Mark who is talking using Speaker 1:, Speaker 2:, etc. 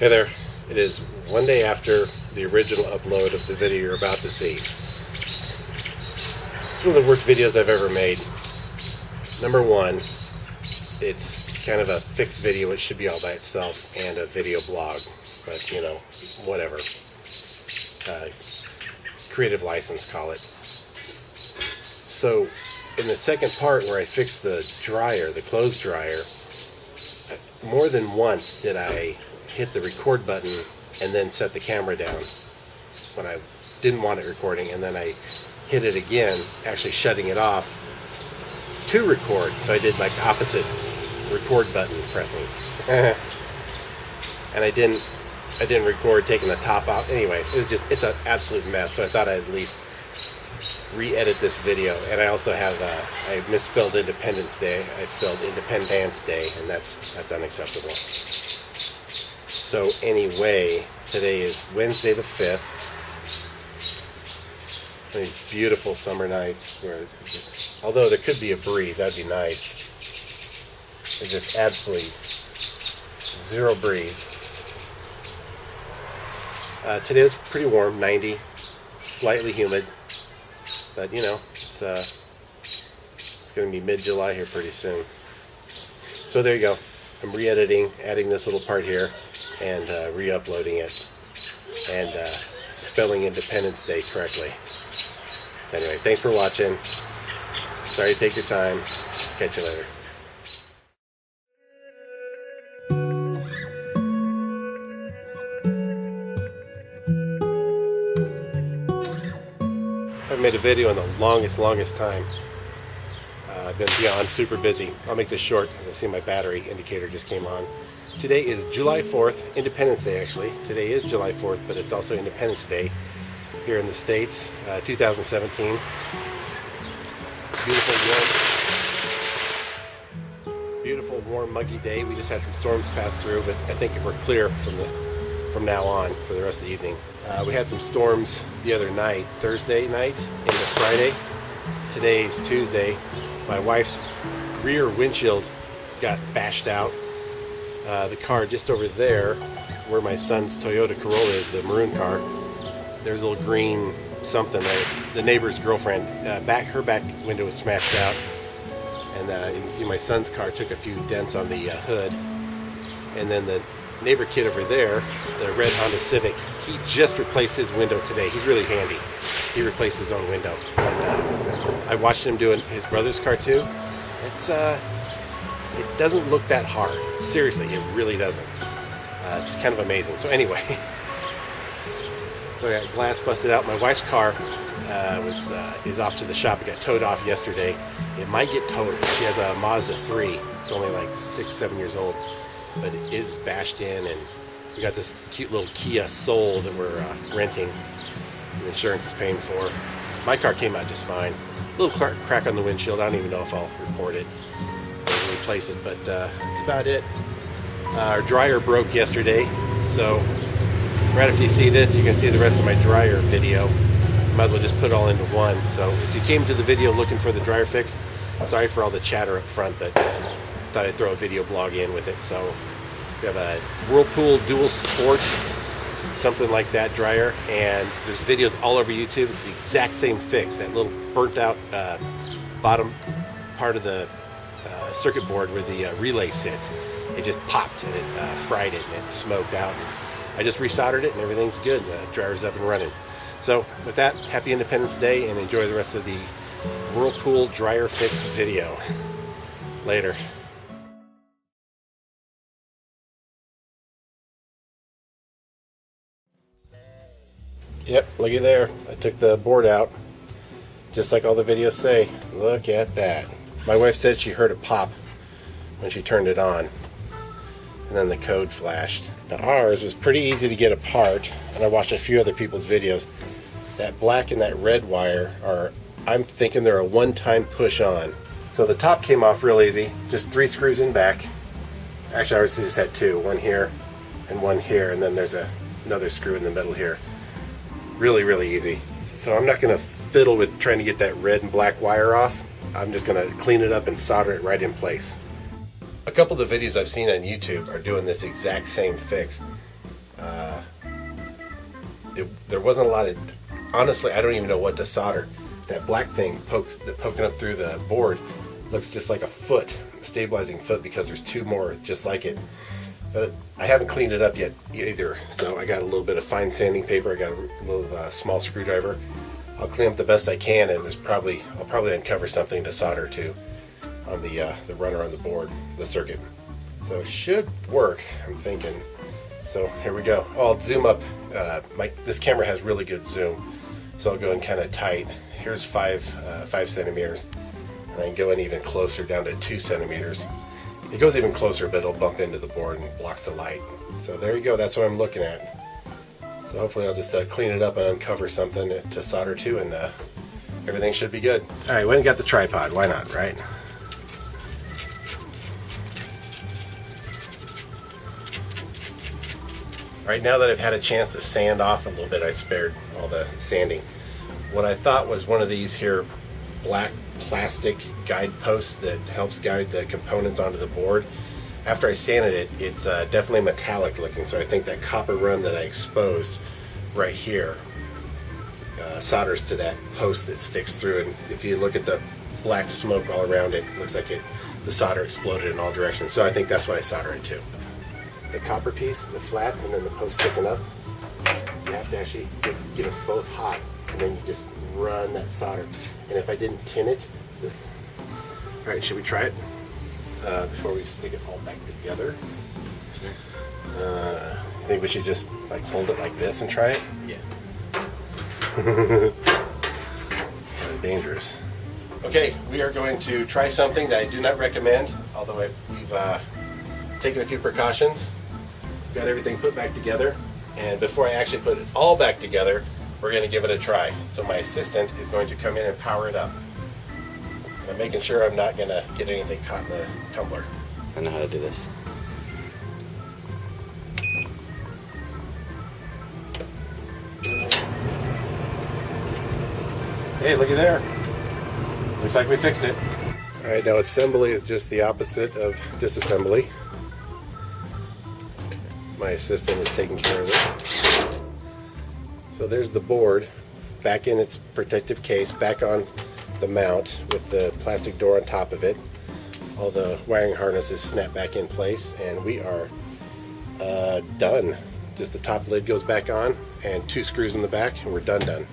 Speaker 1: Hey there, it is one day after the original upload of the video you're about to see. It's one of the worst videos I've ever made. Number one, it's kind of a fixed video, it should be all by itself, and a video blog, but you know, whatever. Creative license, call it. So, in the second part where I fixed the dryer, the clothes dryer, more than once did I hit the record button and then set the camera down when I didn't want it recording, and then I hit it again, actually shutting it off to record. So I did like opposite record button pressing. And I didn't record taking the top off. Anyway, it's an absolute mess. So I thought I'd at least re-edit this video. And I also have I misspelled Independence Day. I spelled Independence Day, and that's unacceptable. So anyway, today is Wednesday the 5th. These beautiful summer nights where, although there could be a breeze, that'd be nice. There's just absolutely zero breeze. Today is pretty warm, 90, slightly humid, but you know, it's going to be mid-July here pretty soon. So there you go. I'm re-editing, adding this little part here, and re-uploading it, and spelling Independence Day correctly. So anyway, thanks for watching. Sorry to take your time. Catch you later. I've made a video in the longest time. I've been beyond super busy. I'll make this short because I see my battery indicator just came on. Today is July 4th, Independence Day actually. Today is July 4th, but it's also Independence Day here in the States, 2017. Beautiful, warm, muggy day. We just had some storms pass through, but I think we're clear from now on for the rest of the evening. We had some storms the other night, Thursday night into Friday. Today's Tuesday. My wife's rear windshield got bashed out. The car just over there, where my son's Toyota Corolla is, the maroon car, there's a little green something there. The neighbor's girlfriend, her back window was smashed out. And you can see my son's car took a few dents on the hood. And then the neighbor kid over there, the red Honda Civic, he just replaced his window today. He's really handy. He replaced his own window. And I watched him doing his brother's car too. It doesn't look that hard. Seriously, it really doesn't. It's kind of amazing. So anyway, so I got glass busted out. My wife's car is off to the shop. It got towed off yesterday. It might get towed. She has a Mazda 3. It's only like 6-7 years old, but it was bashed in, and we got this cute little Kia Soul that we're renting. The insurance is paying for. My car came out just fine. A little crack on the windshield. I don't even know if I'll report it or replace it, but that's about it. Our dryer broke yesterday, so right after you see this, you can see the rest of my dryer video. Might as well just put it all into one. So if you came to the video looking for the dryer fix, sorry for all the chatter up front, but thought I'd throw a video blog in with it. So we have a Whirlpool Duet Sport, something like that dryer, and there's videos all over YouTube. It's the exact same fix. That little burnt out bottom part of the circuit board where the relay sits, it just popped and it fried it and it smoked out. I just resoldered it and everything's good. The dryer's up and running. So with that, happy Independence Day, and enjoy the rest of the Whirlpool dryer fix video. Later. Yep, looky there. I took the board out, just like all the videos say. Look at that. My wife said she heard it pop when she turned it on, and then the code flashed. Now ours was pretty easy to get apart, and I watched a few other people's videos. That black and that red wire are, I'm thinking they're a one-time push on. So the top came off real easy, just 3 screws in back. Actually, ours just had 2, one here and one here, and then there's another screw in the middle here. Really easy. So I'm not going to fiddle with trying to get that red and black wire off. I'm just going to clean it up and solder it right in place. A couple of the videos I've seen on YouTube are doing this exact same fix. there wasn't a lot of, honestly, I don't even know what to solder. That black thing poking up through the board looks just like a foot, a stabilizing foot, because there's two more just like it. But I haven't cleaned it up yet either, so I got a little bit of fine sanding paper. I got a little small screwdriver. I'll clean up the best I can, and I'll probably uncover something to solder to on the runner on the board, the circuit. So it should work, I'm thinking. So here we go. Oh, I'll zoom up. This camera has really good zoom, so I'll go in kind of tight. Here's 5 centimeters, and I can go in even closer, down to 2 centimeters. It goes even closer, but it'll bump into the board and blocks the light. So there you go, that's what I'm looking at. So hopefully I'll just clean it up and uncover something to solder to, and everything should be good. All right, went and got the tripod, why not, right? Right now that I've had a chance to sand off a little bit, I spared all the sanding. What I thought was one of these here black plastic guideposts that helps guide the components onto the board. After I sanded it, it's definitely metallic looking, so I think that copper run that I exposed right here solders to that post that sticks through, and if you look at the black smoke all around it, it looks like the solder exploded in all directions, so I think that's what I solder it to. The copper piece, the flat, and then the post sticking up, you have to actually get them both hot, and then you just run that solder. And if I didn't tin it, all right, should we try it before we stick it all back together? Sure. You think we should just like hold it like this and try it?
Speaker 2: Yeah.
Speaker 1: Dangerous. Okay, we are going to try something that I do not recommend, although we've taken a few precautions. Got everything put back together, and before I actually put it all back together, we're going to give it a try. So my assistant is going to come in and power it up. And I'm making sure I'm not going to get anything caught in the tumbler.
Speaker 2: I know how to do this.
Speaker 1: Hey, looky there. Looks like we fixed it. All right, now assembly is just the opposite of disassembly. My assistant is taking care of it. So there's the board back in its protective case, back on the mount with the plastic door on top of it. All the wiring harnesses snap back in place, and we are done. Just the top lid goes back on and 2 screws in the back, and we're done.